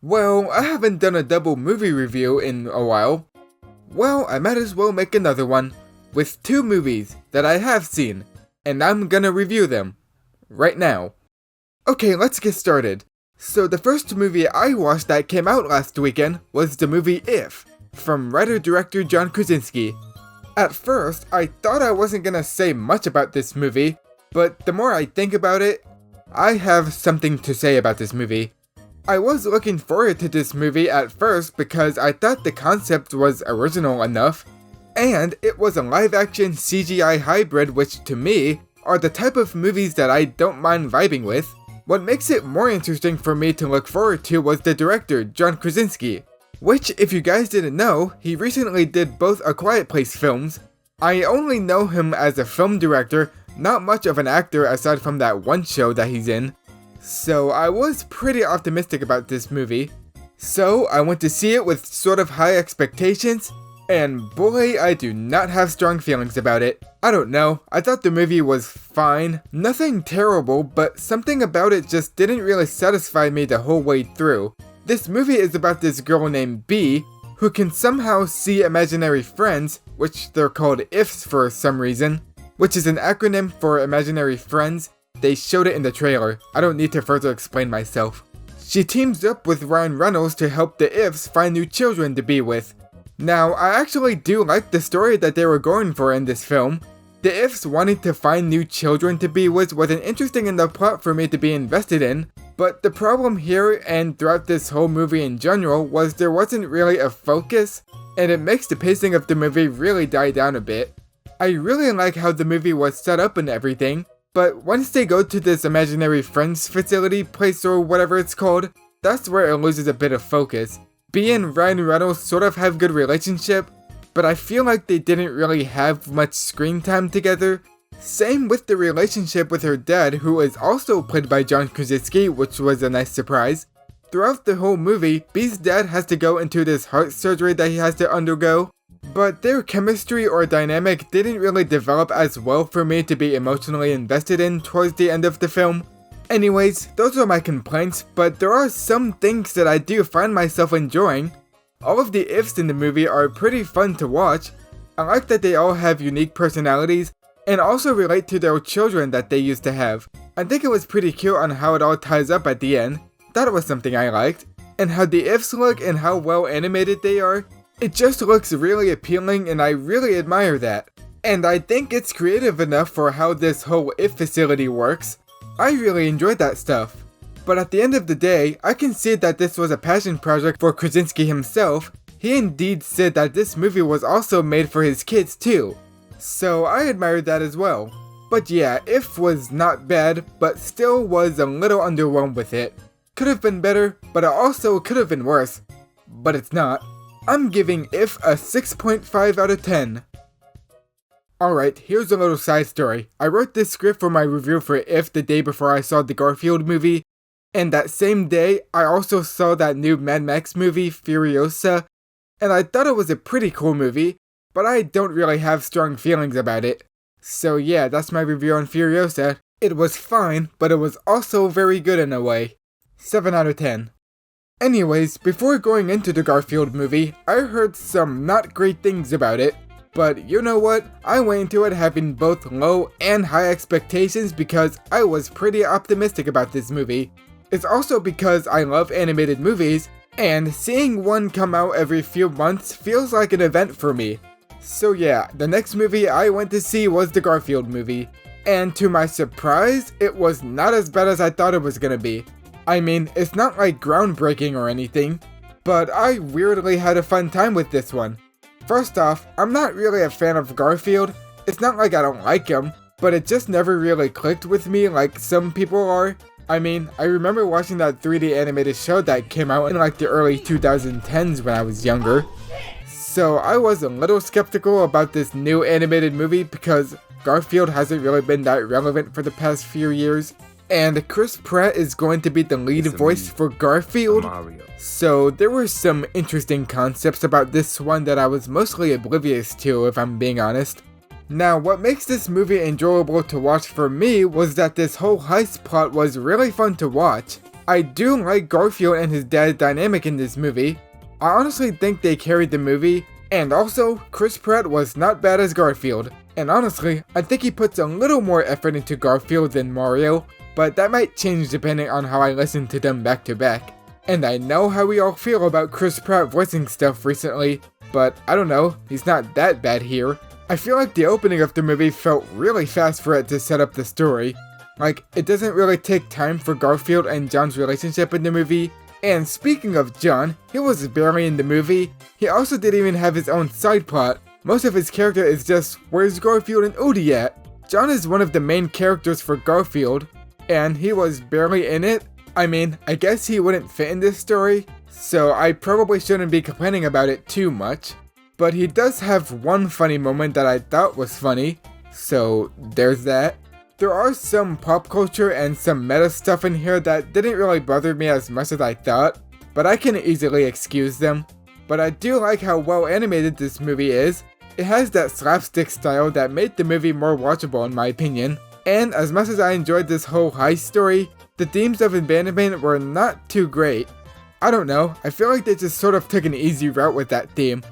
Well, I haven't done a double movie review in a while. Well, I might as well make another one, with two movies that I have seen, and I'm gonna review them, right now. Okay, let's get started. So the first movie I watched that came out last weekend was the movie If, from writer-director John Krasinski. At first, I thought I wasn't gonna say much about this movie, but the more I think about it, I have something to say about this movie. I was looking forward to this movie at first because I thought the concept was original enough, and it was a live-action CGI hybrid, which to me are the type of movies that I don't mind vibing with. What makes it more interesting for me to look forward to was the director, John Krasinski, which, if you guys didn't know, he recently did both A Quiet Place films. I only know him as a film director, not much of an actor aside from that one show that he's in. So I was pretty optimistic about this movie. So I went to see it with sort of high expectations, and boy, I do not have strong feelings about it. I don't know, I thought the movie was fine, nothing terrible, but something about it just didn't really satisfy me the whole way through. This movie is about this girl named B, who can somehow see imaginary friends, which they're called IFs for some reason, which is an acronym for imaginary friends. They showed it in the trailer, I don't need to further explain myself. She teams up with Ryan Reynolds to help the IFs find new children to be with. Now, I actually do like the story that they were going for in this film. The IFs wanting to find new children to be with wasn't interesting enough plot for me to be invested in, but the problem here and throughout this whole movie in general was there wasn't really a focus, and it makes the pacing of the movie really die down a bit. I really like how the movie was set up and everything, but once they go to this imaginary friends facility place or whatever it's called, that's where it loses a bit of focus. B and Ryan Reynolds sort of have good relationship, but I feel like they didn't really have much screen time together. Same with the relationship with her dad, who is also played by John Krasinski, which was a nice surprise. Throughout the whole movie, B's dad has to go into this heart surgery that he has to undergo, but their chemistry or dynamic didn't really develop as well for me to be emotionally invested in towards the end of the film. Anyways, those are my complaints, but there are some things that I do find myself enjoying. All of the IFs in the movie are pretty fun to watch. I like that they all have unique personalities, and also relate to their children that they used to have. I think it was pretty cute on how it all ties up at the end. That was something I liked. And how the IFs look and how well animated they are. It just looks really appealing and I really admire that. And I think it's creative enough for how this whole IF facility works. I really enjoyed that stuff. But at the end of the day, I can see that this was a passion project for Krasinski himself. He indeed said that this movie was also made for his kids too. So I admired that as well. But yeah, If was not bad, but still was a little underwhelmed with it. Could have been better, but it also could have been worse. But it's not. I'm giving If a 6.5 out of 10. Alright, here's a little side story. I wrote this script for my review for If the day before I saw the Garfield movie, and that same day, I also saw that new Mad Max movie, Furiosa, and I thought it was a pretty cool movie, but I don't really have strong feelings about it. So yeah, that's my review on Furiosa. It was fine, but it was also very good in a way. 7 out of 10. Anyways, before going into the Garfield movie, I heard some not great things about it. But you know what? I went into it having both low and high expectations because I was pretty optimistic about this movie. It's also because I love animated movies, and seeing one come out every few months feels like an event for me. So yeah, the next movie I went to see was the Garfield movie. And to my surprise, it was not as bad as I thought it was gonna be. I mean, it's not like groundbreaking or anything, but I weirdly had a fun time with this one. First off, I'm not really a fan of Garfield. It's not like I don't like him, but it just never really clicked with me like some people are. I mean, I remember watching that 3D animated show that came out in like the early 2010s when I was younger. So I was a little skeptical about this new animated movie because Garfield hasn't really been that relevant for the past few years. And Chris Pratt is going to be the lead voice for Garfield. So there were some interesting concepts about this one that I was mostly oblivious to, if I'm being honest. Now, what makes this movie enjoyable to watch for me was that this whole heist plot was really fun to watch. I do like Garfield and his dad's dynamic in this movie. I honestly think they carried the movie, and also, Chris Pratt was not bad as Garfield. And honestly, I think he puts a little more effort into Garfield than Mario, but that might change depending on how I listen to them back to back. And I know how we all feel about Chris Pratt voicing stuff recently, but I don't know, he's not that bad here. I feel like the opening of the movie felt really fast for it to set up the story. Like, it doesn't really take time for Garfield and John's relationship in the movie. And speaking of John, he was barely in the movie. He also didn't even have his own side plot. Most of his character is just, where's Garfield and Woody at? John is one of the main characters for Garfield, and he was barely in it. I mean, I guess he wouldn't fit in this story, so I probably shouldn't be complaining about it too much. But he does have one funny moment that I thought was funny, so there's that. There are some pop culture and some meta stuff in here that didn't really bother me as much as I thought, but I can easily excuse them. But I do like how well animated this movie is. It has that slapstick style that made the movie more watchable in my opinion. And as much as I enjoyed this whole heist story, the themes of abandonment were not too great. I don't know, I feel like they just sort of took an easy route with that theme.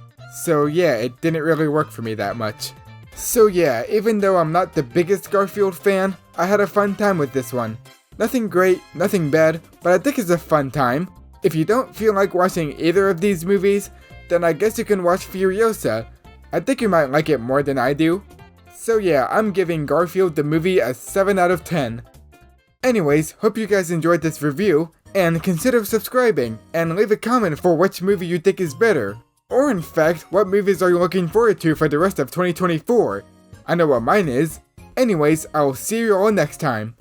So yeah, it didn't really work for me that much. So yeah, even though I'm not the biggest Garfield fan, I had a fun time with this one. Nothing great, nothing bad, but I think it's a fun time. If you don't feel like watching either of these movies, then I guess you can watch Furiosa. I think you might like it more than I do. So yeah, I'm giving Garfield the movie a 7 out of 10. Anyways, hope you guys enjoyed this review, and consider subscribing, and leave a comment for which movie you think is better. Or in fact, what movies are you looking forward to for the rest of 2024? I know what mine is. Anyways, I'll see you all next time.